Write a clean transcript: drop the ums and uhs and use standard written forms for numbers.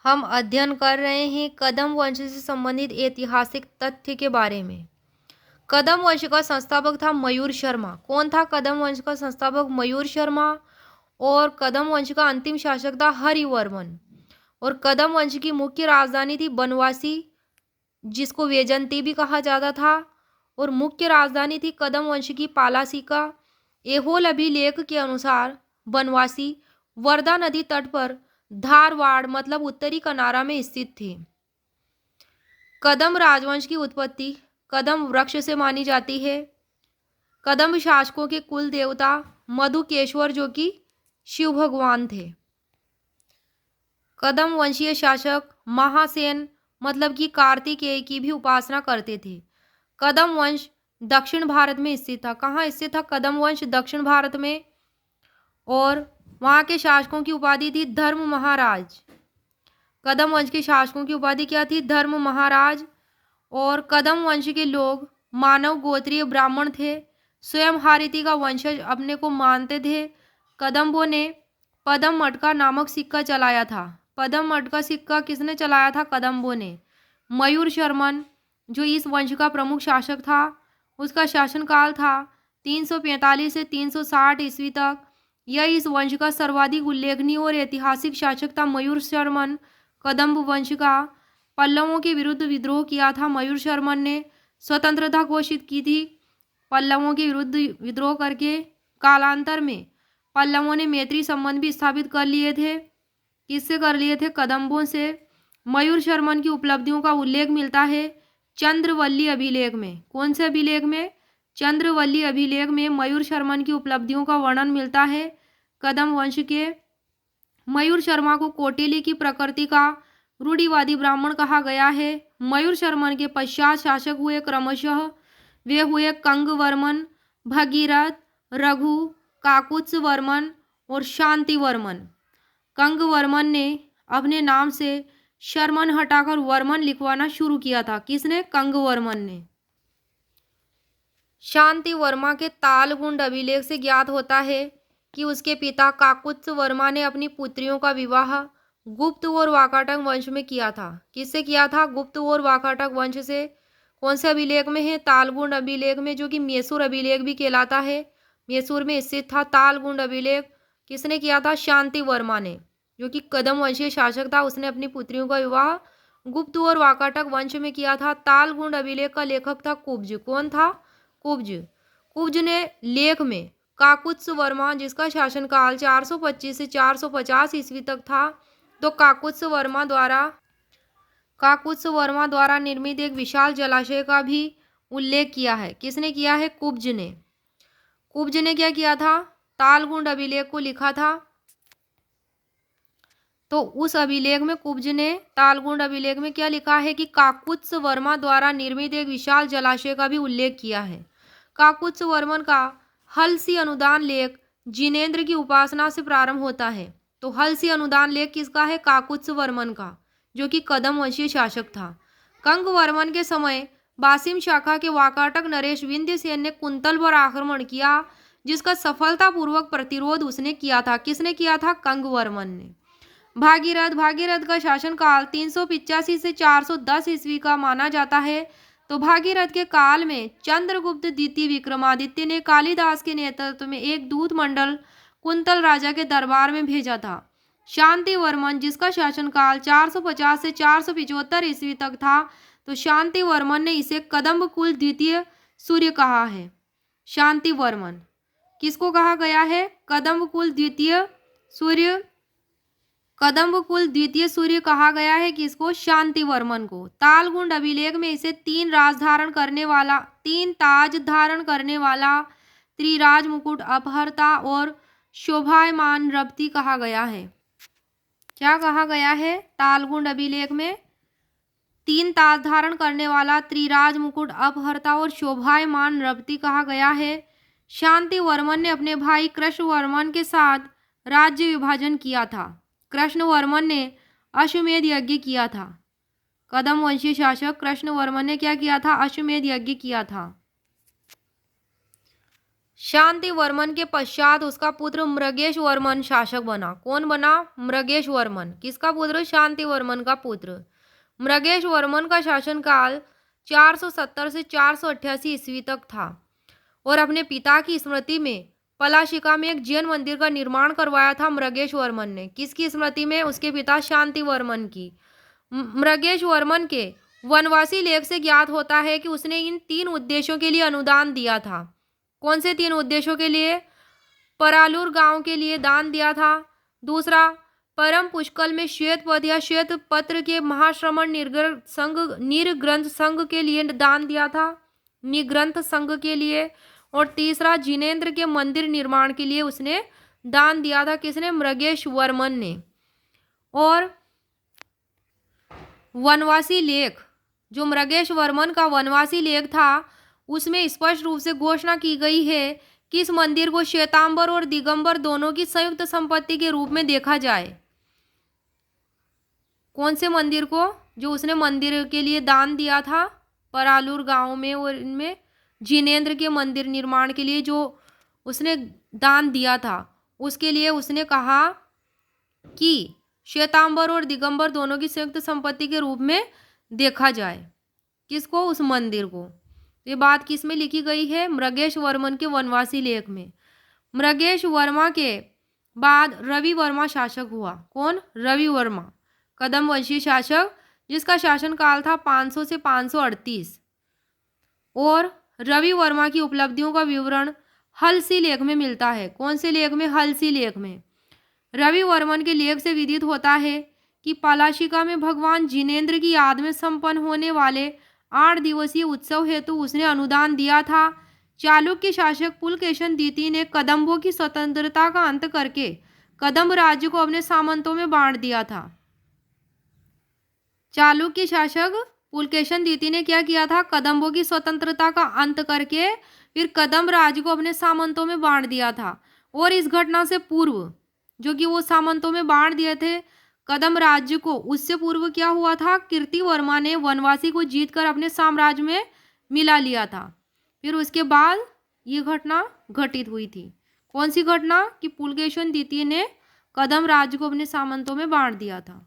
हम अध्ययन कर रहे हैं कदम वंश से संबंधित ऐतिहासिक तथ्य के बारे में। कदम वंश का संस्थापक था मयूर शर्मा। कौन था कदम वंश का संस्थापक? मयूर शर्मा। और कदम वंश का अंतिम शासक था हरिवर्मन। और कदम वंश की मुख्य राजधानी थी बनवासी, जिसको वेजंती भी कहा जाता था। और मुख्य राजधानी थी कदम वंश की पालासिका। ऐहोल अभिलेख के अनुसार बनवासी वर्धा नदी तट पर धारवाड़ मतलब उत्तरी कनारा में स्थित थी। कदम राजवंश की उत्पत्ति कदम वृक्ष से मानी जाती है। कदम शासकों के कुल देवता मधुकेश्वर जो कि शिव भगवान थे। कदम वंशीय शासक महासेन मतलब कि कार्तिकेय की भी उपासना करते थे। कदम वंश दक्षिण भारत में स्थित था। कहाँ स्थित था कदम वंश? दक्षिण भारत में। और वहाँ के शासकों की उपाधि थी धर्म महाराज। कदम वंश के शासकों की उपाधि क्या थी? धर्म महाराज। और कदम वंश के लोग मानव गोत्रीय ब्राह्मण थे। स्वयं हारिति का वंशज अपने को मानते थे। कदम्बों ने पदम मटका नामक सिक्का चलाया था। पदम मटका सिक्का किसने चलाया था? कदम्बों ने। मयूर शर्मन जो इस वंश का प्रमुख शासक था, उसका शासनकाल था 345 से 360 ईस्वी तक। यह इस वंश का सर्वाधिक उल्लेखनीय और ऐतिहासिक शासक था। मयूर शर्मन कदम्ब वंश का पल्लवों के विरुद्ध विद्रोह किया था। मयूर शर्मन ने स्वतंत्रता घोषित की थी पल्लवों के विरुद्ध विद्रोह करके। कालांतर में पल्लवों ने मैत्री संबंध भी स्थापित कर लिए थे। किससे कर लिए थे? कदम्बों से। मयूर शर्मन की उपलब्धियों का उल्लेख मिलता है चंद्रवल्ली अभिलेख में। कौन से अभिलेख में? चंद्रवल्ली अभिलेख में मयूर शर्मन की उपलब्धियों का वर्णन मिलता है कदम वंश के। मयूर शर्मा को कौटिल्य की प्रकृति का रूढ़िवादी ब्राह्मण कहा गया है। मयूर शर्मन के पश्चात शासक हुए क्रमशः वे हुए कंगवर्मन, भगीरथ, रघु, काकुत्स्यवर्मन और शांतिवर्मन। कंगवर्मन ने अपने नाम से शर्मन हटाकर वर्मन लिखवाना शुरू किया था। किसने? कंगवर्मन ने। शांतिवर्मा के तालगुंड अभिलेख से ज्ञात होता है कि उसके पिता काकुत्स्यवर्मा ने अपनी पुत्रियों का विवाह गुप्त और वाकाटक वंश में किया था। किससे किया था? गुप्त और वाकाटक वंश से। कौन से अभिलेख में है? तालगुंड अभिलेख में, जो कि मैसूर अभिलेख भी कहलाता है। मैसूर में स्थित था तालगुंड अभिलेख। किसने किया था? शांतिवर्मा ने, जो कि कदम वंशीय शासक था। उसने अपनी पुत्रियों का विवाह गुप्त और वाकाटक वंश में किया था। तालगुंड अभिलेख का लेखक था कुब्ज। कौन था? कुब्ज। कुब्ज ने लेख में काकुत्स्यवर्मा, जिसका शासनकाल 425 से 450 ईस्वी तक था, तो काकुत्स्यवर्मा द्वारा निर्मित एक विशाल जलाशय का भी उल्लेख किया है। किसने किया है? कुब्ज ने। कुब्ज ने क्या किया था? तालगुंड अभिलेख को लिखा था। तो उस अभिलेख में कुब्ज ने तालगुंड अभिलेख में क्या लिखा है कि काकुत्स्यवर्मा द्वारा निर्मित एक विशाल जलाशय का भी उल्लेख किया है। काकुत्स्यवर्मन का हलसी अनुदान लेख जिनेंद्र की उपासना से प्रारंभ होता है। तो हलसी अनुदान लेख किसका है? काकुत्स्यवर्मन का, जो कि कदम वंशीय शासक था। कंगवर्मन के समय बासिम शाखा के वाकाटक नरेश विंध्यसेन ने कुंतल पर आक्रमण किया, जिसका सफलतापूर्वक प्रतिरोध उसने किया था। किसने किया था? कंगवर्मन ने। भागीरथ का शासनकाल 385 से 410 ईस्वी का माना जाता है। तो भागीरथ के काल में चंद्रगुप्त द्वितीय विक्रमादित्य ने कालिदास के नेतृत्व में एक दूत मंडल कुंतल राजा के दरबार में भेजा था। शांतिवर्मन, जिसका शासनकाल 450 से 475 ईस्वी तक था, तो शांतिवर्मन ने इसे कदम्ब कुल द्वितीय सूर्य कहा है। शांतिवर्मन किसको कहा गया है? कदम्ब कुल द्वितीय सूर्य। कदम्ब कुल द्वितीय सूर्य कहा गया है किसको? शांतिवर्मन को। तालगुंड अभिलेख में इसे तीन ताज धारण करने वाला त्रिराज मुकुट अपहरता और शोभायमान रवती कहा गया है। क्या कहा गया है? तालगुंड अभिलेख में तीन ताज धारण करने वाला त्रिराज मुकुट अपहरता और शोभायमान रवती कहा गया है। शांतिवर्मन ने अपने भाई कृष्णवर्मन के साथ राज्य विभाजन किया था। कृष्णवर्मन ने अश्वमेध यज्ञ किया था। कदम वंशीय शासक कृष्णवर्मन ने क्या किया था? अश्वमेध यज्ञ किया था। शांति वर्मन के पश्चात उसका पुत्र मृगेश वर्मन शासक बना। कौन बना? मृगेश वर्मन। किसका पुत्र? शांति वर्मन का पुत्र। मृगेश वर्मन का शासनकाल 470 से 488 ईस्वी तक था और अपने पिता की स्मृति में पलाशिका में एक जैन मंदिर का निर्माण करवाया था मृगेश वर्मन ने। किसकी स्मृति में? उसके पिता शांति वर्मन की। मृगेश वर्मन के वनवासी लेख से ज्ञात होता है कि उसने इन 3 उद्देश्यों के लिए अनुदान दिया था। कौन से 3 उद्देश्यों के लिए? परालूर गांव के लिए दान दिया था। दूसरा, परम पुष्कल में श्वेत पद या श्वेत पत्र के महाश्रमण निर्ग्रंथ संघ के लिए दान दिया था, निग्रंथ संघ के लिए। और तीसरा, जिनेंद्र के मंदिर निर्माण के लिए उसने दान दिया था। किसने? मृगेश वर्मन ने। और वनवासी लेख, जो मृगेश वर्मन का वनवासी लेख था, उसमें स्पष्ट रूप से घोषणा की गई है कि इस मंदिर को श्वेतांबर और दिगंबर दोनों की संयुक्त संपत्ति के रूप में देखा जाए। कौन से मंदिर को? जो उसने मंदिर के लिए दान दिया था परालूर गांव में, और इनमें जिनेंद्र के मंदिर निर्माण के लिए जो उसने दान दिया था, उसके लिए उसने कहा कि श्वेतांबर और दिगंबर दोनों की संयुक्त संपत्ति के रूप में देखा जाए। किसको? उस मंदिर को। ये बात किस में लिखी गई है? मृगेश वर्मन के वनवासी लेख में। मृगेश वर्मा के बाद रवि वर्मा शासक हुआ। कौन? रवि वर्मा, कदम वंशीय शासक, जिसका शासनकाल था 500 से 538। और रवि वर्मा की उपलब्धियों का विवरण हलसी लेख में मिलता है। कौन से लेख में? हलसी लेख में। रवि वर्मन के लेख से विदित होता है कि पलाशिका में भगवान जिनेंद्र की याद में संपन्न होने वाले 8 दिवसीय उत्सव हेतु उसने अनुदान दिया था। चालुक्य शासक पुलकेशन द्वितीय ने कदम्बों की स्वतंत्रता का अंत करके कदम्ब राज्य को अपने सामंतों में बांट दिया था। चालुक्य शासक पुलकेशन द्वितीय ने क्या किया था? कदम्बों की स्वतंत्रता का अंत करके फिर कदम्ब राज्य को अपने सामंतों में बांट दिया था। और इस घटना से पूर्व, जो कि वो सामंतों में बांट दिए थे कदम्ब राज्य को, उससे पूर्व क्या हुआ था? कीर्ति वर्मा ने वनवासी को जीतकर अपने साम्राज्य में मिला लिया था। फिर उसके बाद ये घटना घटित हुई थी। कौन सी घटना? कि पुलकेशन द्वितीय ने कदम्ब राज्य को अपने सामंतों में बांट दिया था।